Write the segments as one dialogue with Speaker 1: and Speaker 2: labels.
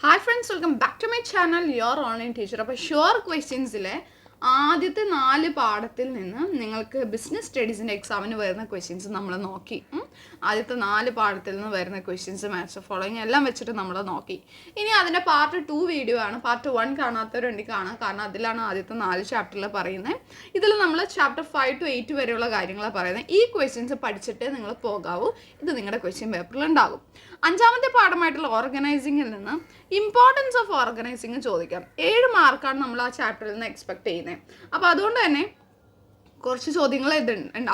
Speaker 1: Hi friends, welcome back to my channel, your online teacher. അപ്പോൾ sure ക്വസ്റ്റ്യൻസിലെ ആദ്യത്തെ 4 പാഠത്തിൽ നിന്ന് നിങ്ങൾക്ക് ബിസിനസ് സ്റ്റഡീസിൻ്റെ എക്സാമിന് വരുന്ന ക്വസ്റ്റ്യൻസ് നമ്മൾ നോക്കി. ആദ്യത്തെ 4 പാഠത്തിൽ നിന്ന് വരുന്ന ക്വസ്റ്റ്യൻസ് മാത്സ് ഫോളോയിങ് എല്ലാം വെച്ചിട്ട് നമ്മൾ നോക്കി. ഇനി അതിൻ്റെ പാർട്ട് 2 വീഡിയോ ആണ്. പാർട്ട് 1 കാണാത്തവരുണ്ടെങ്കിൽ കാണാം, കാരണം അതിലാണ് ആദ്യത്തെ 4 ചാപ്റ്ററിൽ പറയുന്നത്. ഇതിൽ നമ്മൾ ചാപ്റ്റർ 5 to 8 വരെയുള്ള കാര്യങ്ങളാണ് പറയുന്നത്. ഈ ക്വസ്റ്റ്യൻസ് പഠിച്ചിട്ട് നിങ്ങൾ പോകാവൂ. ഇത് നിങ്ങളുടെ ക്വസ്റ്റ്യൻ പേപ്പറിൽ ഉണ്ടാകും. 5ാമത്തെ പാഠമായിട്ടുള്ള ഓർഗനൈസിങ്ങിൽ നിന്ന് ഇമ്പോർട്ടൻസ് ഓഫ് ഓർഗനൈസിങ് ചോദിക്കാം. 7 മാർക്കാണ് നമ്മൾ ആ ചാപ്റ്ററിൽ നിന്ന് എക്സ്പെക്ട് ചെയ്യുന്നത്. അപ്പോൾ അതുകൊണ്ട് തന്നെ കുറച്ച് ചോദ്യങ്ങൾ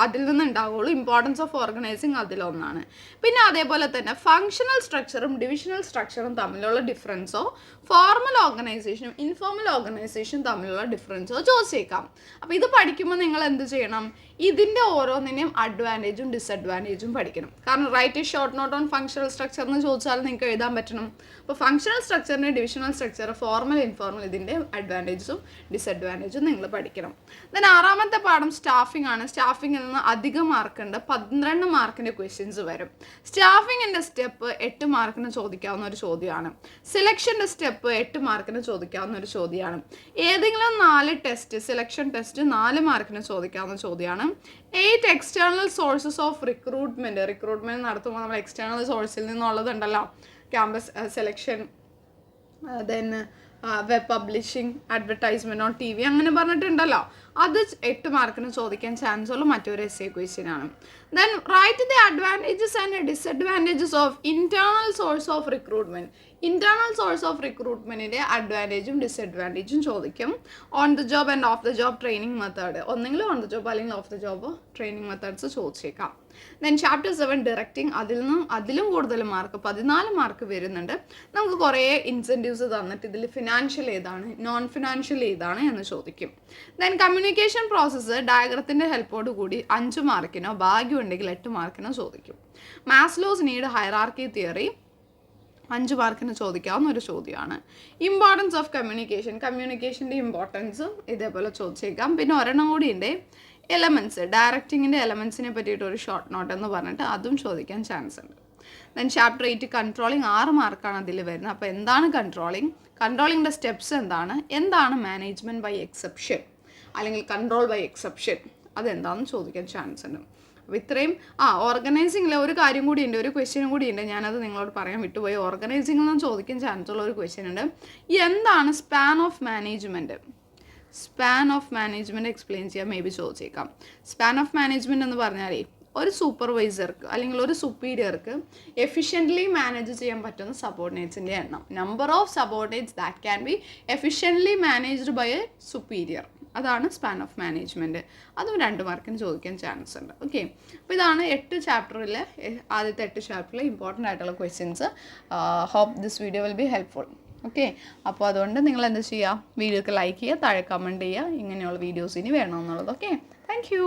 Speaker 1: അതിൽ നിന്ന് ഉണ്ടാവുള്ളൂ. ഇമ്പോർട്ടൻസ് ഓഫ് ഓർഗനൈസിങ് അതിലൊന്നാണ്. പിന്നെ അതേപോലെ തന്നെ ഫങ്ഷണൽ സ്ട്രക്ചറും ഡിവിഷണൽ സ്ട്രക്ചറും തമ്മിലുള്ള ഡിഫറൻസോ ഫോർമൽ ഓർഗനൈസേഷനും ഇൻഫോർമൽ ഓർഗനൈസേഷനും തമ്മിലുള്ള ഡിഫറൻസോ ചോദിച്ചേക്കാം. അപ്പോൾ ഇത് പഠിക്കുമ്പോൾ നിങ്ങൾ എന്ത് ചെയ്യണം? ഇതിൻ്റെ ഓരോന്നിനെയും അഡ്വാൻറ്റേജും ഡിസഡ്വാൻറ്റേജും പഠിക്കണം. കാരണം write a short note on functional structure എന്ന് ചോദിച്ചാൽ നിങ്ങൾക്ക് എഴുതാൻ പറ്റണം. അപ്പോൾ ഫങ്ഷണൽ സ്ട്രക്ചറിൻ്റെ ഡിവിഷണൽ സ്ട്രക്ചർ, ഫോർമൽ ഇൻഫോർമൽ, ഇതിൻ്റെ അഡ്വാൻറ്റേജസും ഡിസഡ്വാൻറ്റേജും നിങ്ങൾ പഠിക്കണം. ദെൻ 6ാമത്തെ പാഠം സ്റ്റാഫിംഗ് ആണ്. സ്റ്റാഫിങ്ങിൽ നിന്ന് അധികം മാർക്കുണ്ട്. 12 മാർക്കിൻ്റെ ക്വസ്റ്റ്യൻസ് വരും. സ്റ്റാഫിങ്ങിൻ്റെ സ്റ്റെപ്പ് 8 മാർക്കിന് ചോദിക്കാവുന്ന ഒരു ചോദ്യമാണ്. സെലക്ഷൻ്റെ സ്റ്റെപ്പ് 8 മാർക്കിന് ചോദിക്കാവുന്ന ഒരു ചോദ്യമാണ്. ഏതെങ്കിലും 4 ടെസ്റ്റ്, സെലക്ഷൻ ടെസ്റ്റ് 4 മാർക്കിന് ചോദിക്കാവുന്ന ചോദ്യമാണ്. 8 എക്സ്റ്റേണൽ സോഴ്സസ് ഓഫ് റിക്രൂട്ട്മെൻറ്റ് നടത്തുമ്പോൾ നമ്മൾ എക്സ്റ്റേണൽ സോഴ്സിൽ നിന്നുള്ളതുണ്ടല്ലോ, campus selection, then web publishing, advertisement on TV അങ്ങനെ പറഞ്ഞിട്ടുണ്ടല്ലോ. അത് 8 മാർക്കിന് ചോദിക്കാൻ ചാൻസ് ഉള്ള മറ്റൊരു essay question ആണ്. Then write the advantages and disadvantages of internal source of recruitment. Internal source of റിക്രൂട്ട്മെൻറ്റിൻ്റെ അഡ്വാൻറ്റേജും ഡിസഡ്വാൻറ്റേജും ചോദിക്കും. On the job and off the job training method, ഒന്നെങ്കിൽ ഓൺ ദ ജോബ് അല്ലെങ്കിൽ off the job training methods ചോദിച്ചേക്കാം. Then chapter 7 directing, അതിലും കൂടുതൽ mark 14 mark വരുന്നുണ്ട്. നമുക്ക് കുറേ ഇൻസെൻറ്റീവ്സ് തന്നിട്ട് ഇതിൽ ഫിനാൻഷ്യൽ ഏതാണ്, നോൺ ഫിനാൻഷ്യൽ ഏതാണ് എന്ന് ചോദിക്കും. ദെൻ കമ്മ്യൂണിക്കേഷൻ പ്രോസസ്സ് ഡയഗ്രത്തിൻ്റെ ഹെൽപ്പോട് കൂടി 5 മാർക്കിനോ ഭാഗ്യമുണ്ടെങ്കിൽ 8 മാർക്കിനോ ചോദിക്കും. മാസ്ലോസ് നീഡ് ഹൈറാർക്കി തിയറി 5 മാർക്കിന് ചോദിക്കാവുന്ന ഒരു ചോദ്യമാണ്. ഇമ്പോർട്ടൻസ് ഓഫ് കമ്മ്യൂണിക്കേഷൻ്റെ ഇമ്പോർട്ടൻസും ഇതേപോലെ ചോദിച്ചേക്കാം. പിന്നെ ഒരെണ്ണം കൂടി ഉണ്ട്, എലമെൻറ്റ്സ്, ഡയറക്റ്റിങ്ങിൻ്റെ എലമെൻറ്റ്സിനെ പറ്റിയിട്ട് ഒരു ഷോർട്ട് നോട്ട് എന്ന് പറഞ്ഞിട്ട് അതും ചോദിക്കാൻ ചാൻസ് ഉണ്ട്. ദെൻ ചാപ്റ്റർ 8 കൺട്രോളിങ് 6 മാർക്കാണ് അതിൽ വരുന്നത്. അപ്പോൾ എന്താണ് കൺട്രോളിങ്ങിൻ്റെ സ്റ്റെപ്സ് എന്താണ് മാനേജ്മെൻറ്റ് ബൈ എക്സെപ്ഷൻ അല്ലെങ്കിൽ കൺട്രോൾ ബൈ എക്സെപ്ഷൻ, അതെന്താണെന്ന് ചോദിക്കാൻ ചാൻസ് ഉണ്ട്. അപ്പോൾ ഇത്രയും ഓർഗനൈസിങ്ങിലെ ഒരു കാര്യം കൂടിയുണ്ട്, ഒരു ക്വസ്റ്റ്യനും കൂടിയുണ്ട്, ഞാനത് നിങ്ങളോട് പറയാൻ വിട്ടുപോയി. ഓർഗനൈസിങ്ങിൽ നിന്ന് ചോദിക്കാൻ ചാൻസ് ഉള്ള ഒരു ക്വസ്റ്റ്യൻ ഉണ്ട്. എന്താണ് സ്പാൻ ഓഫ് മാനേജ്മെൻറ്റ് എക്സ്പ്ലെയിൻ ചെയ്യാൻ മേ ബി ചോദിച്ചേക്കാം. സ്പാൻ ഓഫ് മാനേജ്മെൻറ്റ് എന്ന് പറഞ്ഞാൽ ഒരു സൂപ്പർവൈസർക്ക് അല്ലെങ്കിൽ ഒരു സുപ്പീരിയർക്ക് എഫിഷ്യൻ്റ്ലി മാനേജ് ചെയ്യാൻ പറ്റുന്ന സബോർഡിനേറ്റ്സിൻ്റെ എണ്ണം, number of subordinates that can be efficiently managed by a superior, അതാണ് സ്പാൻ ഓഫ് മാനേജ്മെൻറ്റ്. അതും 2 മാർക്കിന് ചോദിക്കാൻ ചാൻസ് ഉണ്ട്. ഓക്കെ, അപ്പോൾ ഇതാണ് 8 ചാപ്റ്ററിലെ ആദ്യത്തെ 8 ചാപ്റ്ററിലെ ഇമ്പോർട്ടൻ്റ് ആയിട്ടുള്ള questions. Hope this video will be helpful. Okay, അപ്പോൾ അതുകൊണ്ട് നിങ്ങൾ എന്ത് ചെയ്യുക, വീഡിയോക്ക് ലൈക്ക് ചെയ്യുക, താഴെ കമൻറ്റ് ചെയ്യുക, ഇങ്ങനെയുള്ള വീഡിയോസ് ഇനി വേണമെന്നുള്ളത്. Okay, thank you.